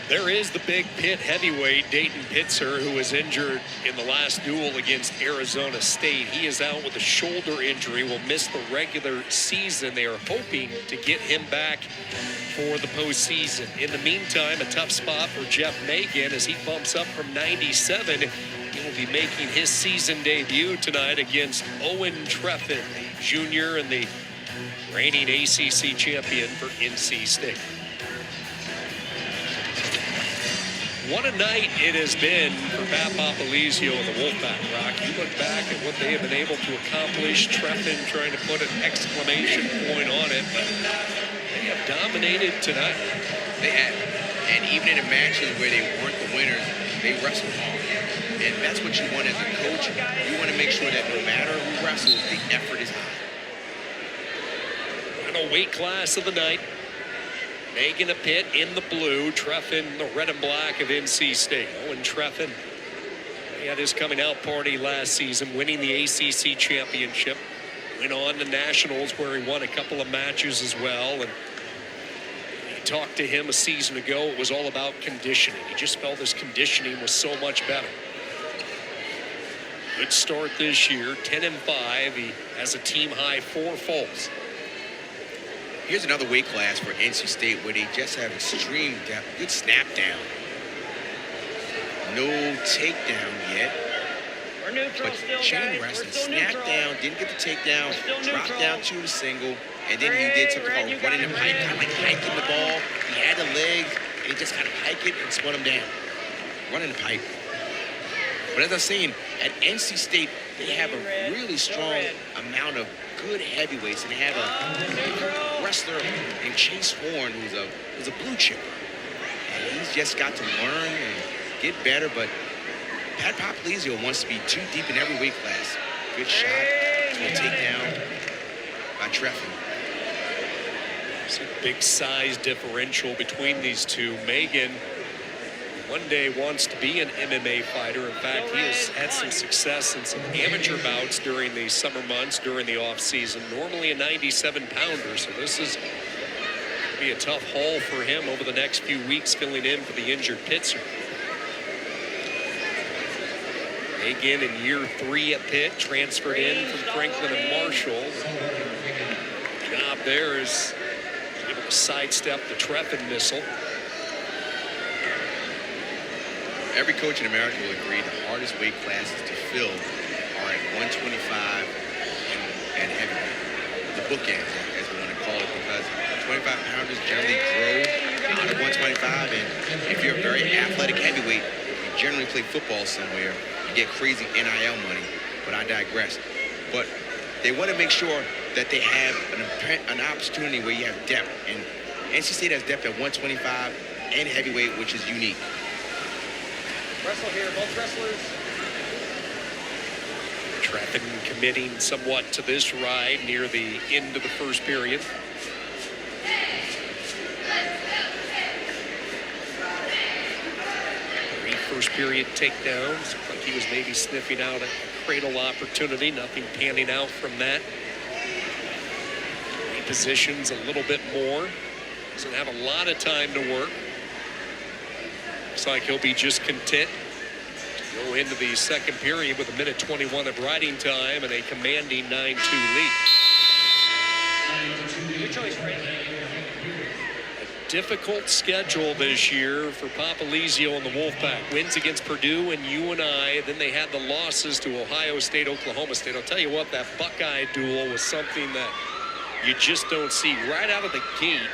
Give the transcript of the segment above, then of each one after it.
There is the big Pitt heavyweight, Dayton Pitzer, who was injured in the last duel against Arizona State. He is out with a shoulder injury, will miss the regular season. They are hoping to get him back for the postseason. In the meantime, a tough spot for Geoff Magin as he bumps up from 97. He will be making his season debut tonight against Owen Trephan, the junior and the reigning ACC champion for NC State. What a night it has been for Pat Popolizio and the Wolfpack, Rock. You look back at what they have been able to accomplish. Trephan trying to put an exclamation point on it, but they have dominated tonight. They have. And even in the matches where they weren't the winners, they wrestled hard. And that's what you want as a coach. You want to make sure that no matter who wrestles, the effort is high. And a weight class of the night. Magin of Pitt in the blue, Trephan the red and black of NC State. Owen Trephan, he had his coming out party last season, winning the ACC championship. Went on to nationals where he won a couple of matches as well. And he talked to him a season ago. It was all about conditioning. He just felt his conditioning was so much better. Good start this year, 10-5. He has a team high 4 falls. Here's another weight class for NC State where they just have extreme depth. Good snap down. No takedown yet. We're neutral but still, chain guys. wrestling, We're still snap neutral. down, didn't get the takedown, dropped neutral. down to the single, and then he did something called running the pipe, kind of like hiking the ball. He had the legs, and he just kind of hike it and spun him down. Running the pipe. But as I was saying, at NC State, they have a really strong amount of good heavyweights, and they have a wrestler named Chase Horn who's a blue chipper. And he's just got to learn and get better, but Pat Popolizio wants to be too deep in every weight class. Good shot to a takedown by Trephan. It's a big size differential between these two. Magin one day wants to be an MMA fighter. In fact, he has had some success in some amateur bouts during the summer months, during the off season. Normally a 97-pounder, so this is going to be a tough haul for him over the next few weeks, filling in for the injured Pitzer. Magin in year 3 at Pitt, transferred in from Franklin and Marshall. The job there is able to sidestep the Trephan missile. Every coach in America will agree the hardest weight classes to fill are at 125 and heavyweight. The bookends, as we want to call it, because 25-pounders generally grow out of 125, and if you're a very athletic heavyweight, you generally play football somewhere, you get crazy NIL money, but I digress. But they want to make sure that they have an opportunity where you have depth, and NC State has depth at 125 and heavyweight, which is unique. Wrestle here, both wrestlers. Trephan committing somewhat to this ride near the end of the first period. 3 first period takedowns. Looked like he was maybe sniffing out a cradle opportunity. Nothing panning out from that. Repositions a little bit more. Doesn't have a lot of time to work. Looks like he'll be just content to go into the second period with 1:21 of riding time and a commanding 9-2 lead. Good choice, Frank. A difficult schedule this year for Popolizio and the Wolfpack. Wins against Purdue and UNI. Then they had the losses to Ohio State, Oklahoma State. I'll tell you what, that Buckeye duel was something that you just don't see right out of the gate.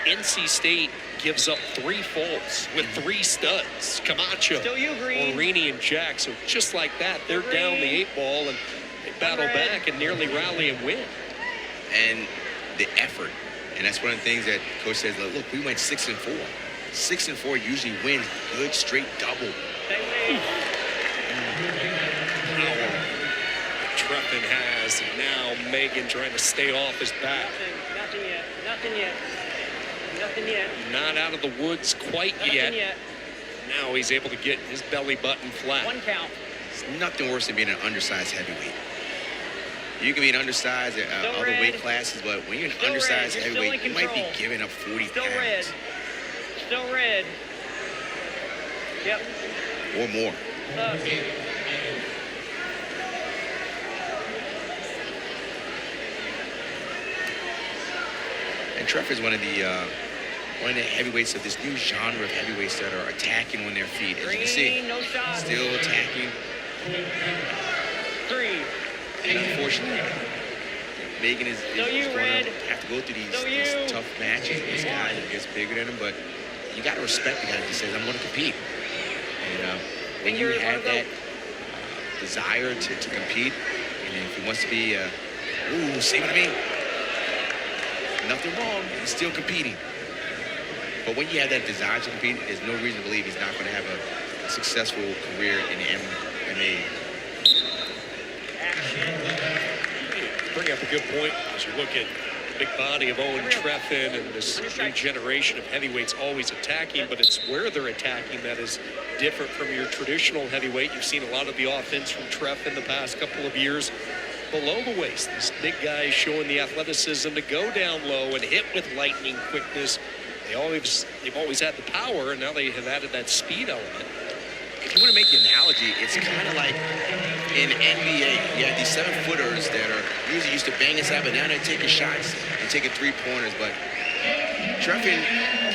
NC State gives up 3 falls with 3 studs. Camacho, Orini, and Jack. So just like that, they're down the 8 ball and they battle back and nearly rally and win. And the effort. And that's one of the things that coach says, look, we went 6-4. 6-4 usually wins good straight double. Power Trephan has, and now Magin trying to stay off his back. Nothing yet. Nothing yet. Nothing yet. Not out of the woods quite yet. Now he's able to get his belly button flat. 1 count. It's nothing worse than being an undersized heavyweight. You can be an undersized at other weight classes, but when you're an undersized heavyweight, you might be giving up 40 Still pounds. red. Still red. Yep. or more. And Trephan is one of the heavyweights of this new genre of heavyweights that are attacking on their feet. As you can see, No shot. still attacking. 3. And unfortunately, Magin is No, you, going Red. to have to go through these No, you. tough matches. This guy gets bigger than him, but you got to respect the guy that says, I'm going to compete. And when you Fingers, have wanna that desire to compete, and if he wants to be, save it to me. Nothing wrong, he's still competing. But when you have that desire to compete, there's no reason to believe he's not going to have a successful career in the MMA. Bring up a good point as you look at the big body of Owen Trephan and this new generation of heavyweights always attacking, but it's where they're attacking that is different from your traditional heavyweight. You've seen a lot of the offense from Trephan the past couple of years below the waist. These big guys showing the athleticism to go down low and hit with lightning quickness. They've always had the power, and now they have added that speed element. If you want to make the analogy, it's kind of like in NBA, you have these 7-footers that are usually used to bang inside, but now they're taking shots and taking 3-pointers. But Trephan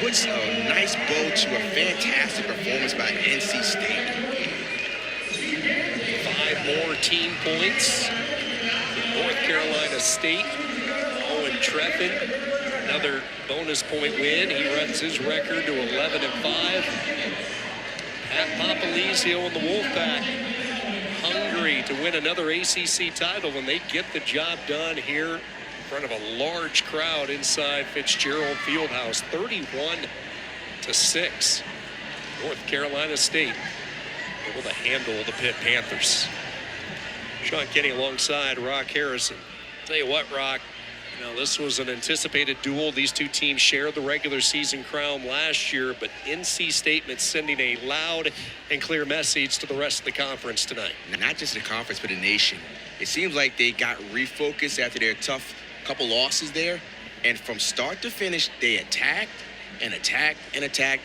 puts a nice bow to a fantastic performance by NC State. 5 more team points for North Carolina State. Owen Trephan, another bonus point win. He runs his record to 11-5. Pat Papalizio and the Wolfpack hungry to win another ACC title, and they get the job done here in front of a large crowd inside Fitzgerald Fieldhouse. 31-6. North Carolina State able to handle the Pitt Panthers. Sean Kenny alongside Rock Harrison. Tell you what, Rock, this was an anticipated duel. These two teams shared the regular season crown last year, but NC State sending a loud and clear message to the rest of the conference tonight. Not just the conference, but the nation. It seems like they got refocused after their tough couple losses there, and from start to finish, they attacked and attacked and attacked,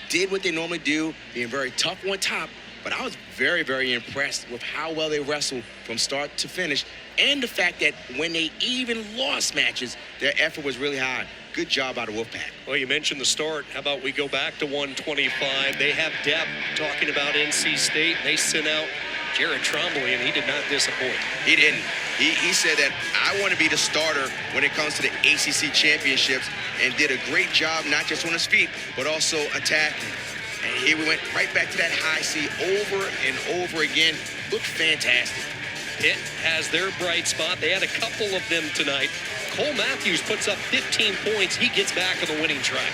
did what they normally do, being very tough on top. But I was very, very impressed with how well they wrestled from start to finish, and the fact that when they even lost matches, their effort was really high. Good job out of Wolfpack. Well, you mentioned the start. How about we go back to 125? They have depth. Talking about NC State, they sent out Jared Trombley, and he did not disappoint. He didn't. He said that I want to be the starter when it comes to the ACC championships, and did a great job not just on his feet, but also attacking. And here we went right back to that high C over and over again. Looked fantastic. Pitt has their bright spot. They had a couple of them tonight. Cole Matthews puts up 15 points. He gets back on the winning track.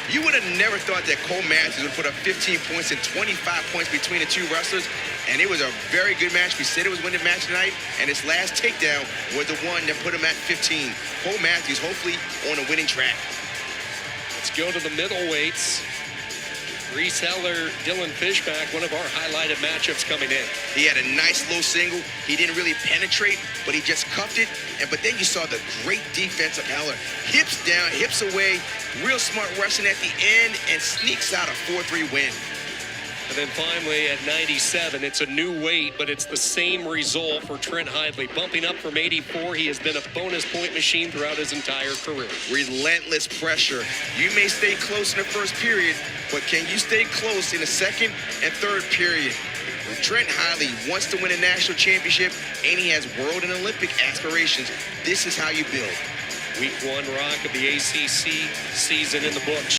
You would have never thought that Cole Matthews would put up 15 points and 25 points between the two wrestlers. And it was a very good match. We said it was winning match tonight. And his last takedown was the one that put him at 15. Cole Matthews hopefully on a winning track. Let's go to the middleweights. Reese Heller, Dylan Fishback, one of our highlighted matchups coming in. He had a nice low single. He didn't really penetrate, but he just cuffed it. But then you saw the great defense of Heller. Hips down, hips away, real smart wrestling at the end, and sneaks out a 4-3 win. And then finally at 97, it's a new weight, but it's the same result for Trent Hidley. Bumping up from 84, he has been a bonus point machine throughout his entire career. Relentless pressure. You may stay close in the first period, but can you stay close in the second and third period? When Trent Hidley wants to win a national championship and he has world and Olympic aspirations, this is how you build. Week 1 rock of the ACC season in the books.